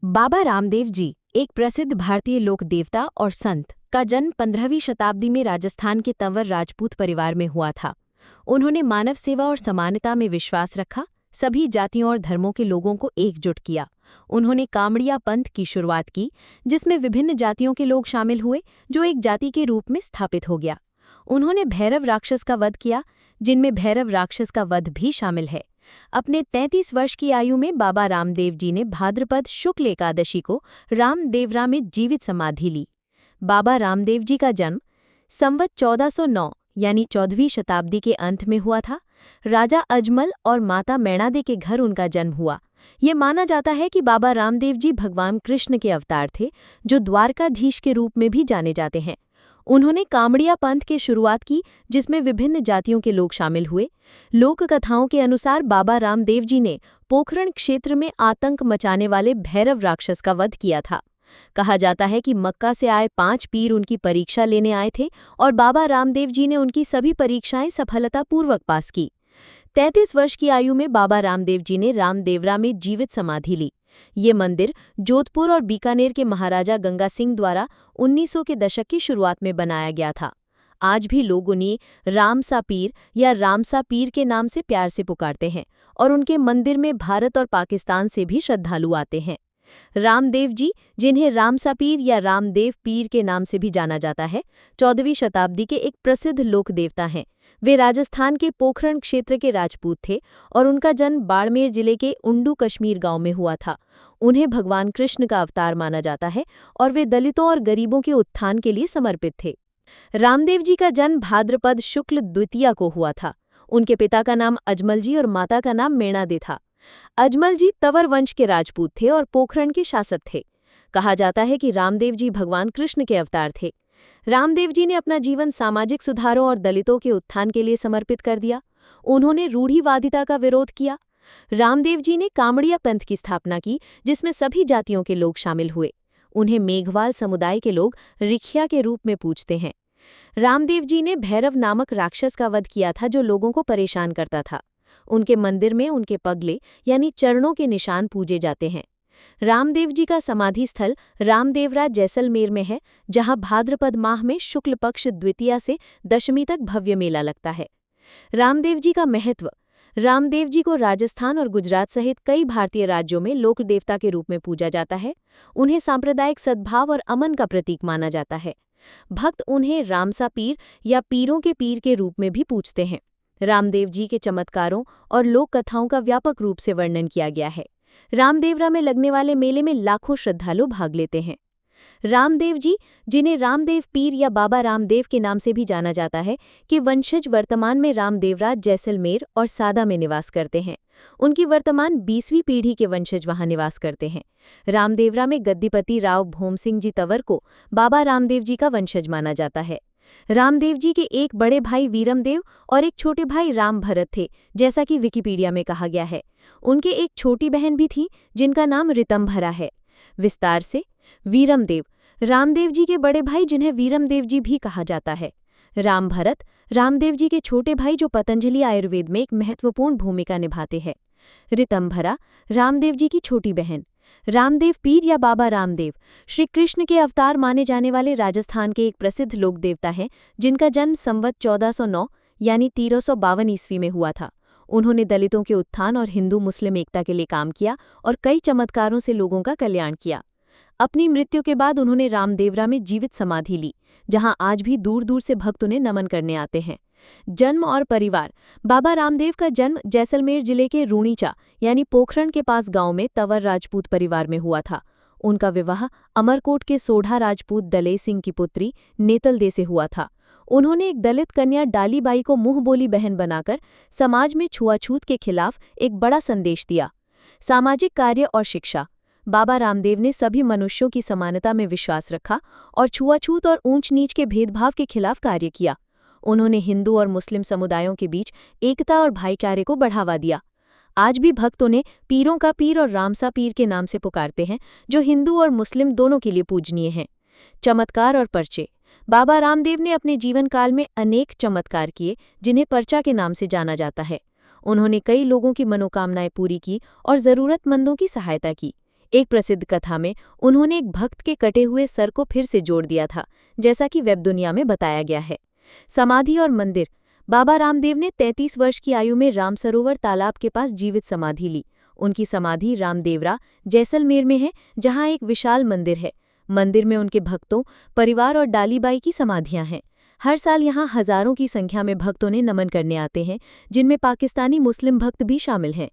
बाबा रामदेव जी एक प्रसिद्ध भारतीय लोक देवता और संत का जन्म 15वीं शताब्दी में राजस्थान के तंवर राजपूत परिवार में हुआ था। उन्होंने मानव सेवा और समानता में विश्वास रखा, सभी जातियों और धर्मों के लोगों को एकजुट किया। उन्होंने कामड़िया पंथ की शुरुआत की, जिसमें विभिन्न जातियों के लोग शामिल हुए, जो एक जाति के रूप में स्थापित हो गया। उन्होंने भैरव राक्षस का वध किया, जिनमें भैरव राक्षस का वध भी शामिल है। अपने 33 वर्ष की आयु में बाबा रामदेव जी ने भाद्रपद शुक्ल एकादशी को रामदेवरा में जीवित समाधि ली। बाबा रामदेव जी का जन्म संवत 1409 यानी 14वीं शताब्दी के अंत में हुआ था। राजा अजमल और माता मैणादे के घर उनका जन्म हुआ। ये माना जाता है कि बाबा रामदेव जी भगवान कृष्ण के अवतार थे, जो द्वारकाधीश के रूप में भी जाने जाते हैं। उन्होंने कामड़िया पंथ की शुरुआत की, जिसमें विभिन्न जातियों के लोग शामिल हुए। लोक कथाओं के अनुसार बाबा रामदेव जी ने पोखरण क्षेत्र में आतंक मचाने वाले भैरव राक्षस का वध किया था। कहा जाता है कि मक्का से आए 5 पीर उनकी परीक्षा लेने आए थे और बाबा रामदेव जी ने उनकी सभी परीक्षाएं सफलतापूर्वक पास की। 33 वर्ष की आयु में बाबा रामदेव जी ने रामदेवरा में जीवित समाधि ली। ये मंदिर जोधपुर और बीकानेर के महाराजा गंगा सिंह द्वारा 1900 के दशक की शुरुआत में बनाया गया था। आज भी लोग उन्हें रामसा पीर या रामसा पीर के नाम से प्यार से पुकारते हैं और उनके मंदिर में भारत और पाकिस्तान से भी श्रद्धालु आते हैं। रामदेव जी, जिन्हें रामसा पीर या रामदेव पीर के नाम से भी जाना जाता है, 14वीं शताब्दी के एक प्रसिद्ध लोक देवता हैं। वे राजस्थान के पोखरण क्षेत्र के राजपूत थे और उनका जन्म बाड़मेर जिले के उंडू कश्मीर गांव में हुआ था। उन्हें भगवान कृष्ण का अवतार माना जाता है और वे दलितों और गरीबों के उत्थान के लिए समर्पित थे। रामदेव जी का जन्म भाद्रपद शुक्ल द्वितीया को हुआ था। उनके पिता का नाम अजमल जी और माता का नाम मेणादे था। अजमल जी तंवर वंश के राजपूत थे और पोखरण के शासक थे। कहा जाता है कि रामदेव जी भगवान कृष्ण के अवतार थे। रामदेव जी ने अपना जीवन सामाजिक सुधारों और दलितों के उत्थान के लिए समर्पित कर दिया। उन्होंने रूढ़िवादिता का विरोध किया। रामदेव जी ने कामड़िया पंथ की स्थापना की, जिसमें सभी जातियों के लोग शामिल हुए। उन्हें मेघवाल समुदाय के लोग रिखिया के रूप में पूजते हैं। रामदेव जी ने भैरव नामक राक्षस का वध किया था, जो लोगों को परेशान करता था। उनके मंदिर में उनके पगले यानी चरणों के निशान पूजे जाते हैं। रामदेव जी का समाधि स्थल रामदेवरा जैसलमेर में है, जहां भाद्रपद माह में शुक्ल पक्ष द्वितीया से दशमी तक भव्य मेला लगता है। रामदेव जी का महत्व। रामदेव जी को राजस्थान और गुजरात सहित कई भारतीय राज्यों में लोक देवता के रूप में पूजा जाता है। उन्हें सांप्रदायिक सद्भाव और अमन का प्रतीक माना जाता है। भक्त उन्हें रामसा पीर या पीरों के पीर के रूप में भी पूजते हैं। रामदेव जी के चमत्कारों और लोक कथाओं का व्यापक रूप से वर्णन किया गया है। रामदेवरा में लगने वाले मेले में लाखों श्रद्धालु भाग लेते हैं। रामदेव जी, जिन्हें रामदेव पीर या बाबा रामदेव के नाम से भी जाना जाता है, के वंशज वर्तमान में रामदेवरा जैसलमेर और सादा में निवास करते हैं। उनकी वर्तमान 20वीं पीढ़ी के वंशज वहां निवास करते हैं। रामदेवरा में गद्दीपति राव भोम सिंह जी तंवर को बाबा रामदेव जी का वंशज माना जाता है। रामदेव जी के एक बड़े भाई वीरमदेव और एक छोटे भाई राम भरत थे, जैसा कि विकिपीडिया में कहा गया है। उनके एक छोटी बहन भी थी, जिनका नाम रितंभरा है। विस्तार से वीरमदेव, रामदेव जी के बड़े भाई, जिन्हें वीरमदेव जी भी कहा जाता है। राम भरत, रामदेव जी के छोटे भाई, जो पतंजलि आयुर्वेद में एक महत्वपूर्ण भूमिका निभाते हैं। रितंभरा, रामदेव जी की छोटी बहन। रामदेव पीर या बाबा रामदेव श्री कृष्ण के अवतार माने जाने वाले राजस्थान के एक प्रसिद्ध लोक देवता हैं, जिनका जन्म संवत 1409 यानी 1352 ईस्वी में हुआ था। उन्होंने दलितों के उत्थान और हिंदू मुस्लिम एकता के लिए काम किया और कई चमत्कारों से लोगों का कल्याण किया। अपनी मृत्यु के बाद उन्होंने रामदेवरा में जीवित समाधि ली, जहां आज भी दूर दूर से भक्त उन्हें नमन करने आते हैं। जन्म और परिवार। बाबा रामदेव का जन्म जैसलमेर जिले के रूणीचा यानी पोखरण के पास गांव में तंवर राजपूत परिवार में हुआ था। उनका विवाह अमरकोट के सोढ़ा राजपूत दले सिंह की पुत्री नेतलदे से हुआ था। उन्होंने एक दलित कन्या डालीबाई को मुंह बोली बहन बनाकर समाज में छुआछूत के खिलाफ एक बड़ा संदेश दिया। सामाजिक कार्य और शिक्षा। बाबा रामदेव ने सभी मनुष्यों की समानता में विश्वास रखा और छुआछूत और ऊंच नीच के भेदभाव के खिलाफ कार्य किया। उन्होंने हिंदू और मुस्लिम समुदायों के बीच एकता और भाईचारे को बढ़ावा दिया। आज भी भक्त उन्हें पीरों का पीर और रामसा पीर के नाम से पुकारते हैं, जो हिंदू और मुस्लिम दोनों के लिए पूजनीय हैं। चमत्कार और पर्चे। बाबा रामदेव ने अपने जीवन काल में अनेक चमत्कार किए, जिन्हें पर्चा के नाम से जाना जाता है। उन्होंने कई लोगों की मनोकामनाएं पूरी की और जरूरतमंदों की सहायता की। एक प्रसिद्ध कथा में उन्होंने एक भक्त के कटे हुए सर को फिर से जोड़ दिया था, जैसा कि वेब दुनिया में बताया गया है। समाधि और मंदिर। बाबा रामदेव ने 33 वर्ष की आयु में रामसरोवर तालाब के पास जीवित समाधि ली। उनकी समाधि रामदेवरा, जैसलमेर में है, जहां एक विशाल मंदिर है। मंदिर में उनके भक्तों, परिवार और डालीबाई की समाधियां हैं। हर साल यहां हजारों की संख्या में भक्तों ने नमन करने आते हैं, जिनमें पाकिस्तानी मुस्लिम भक्त भी शामिल हैं।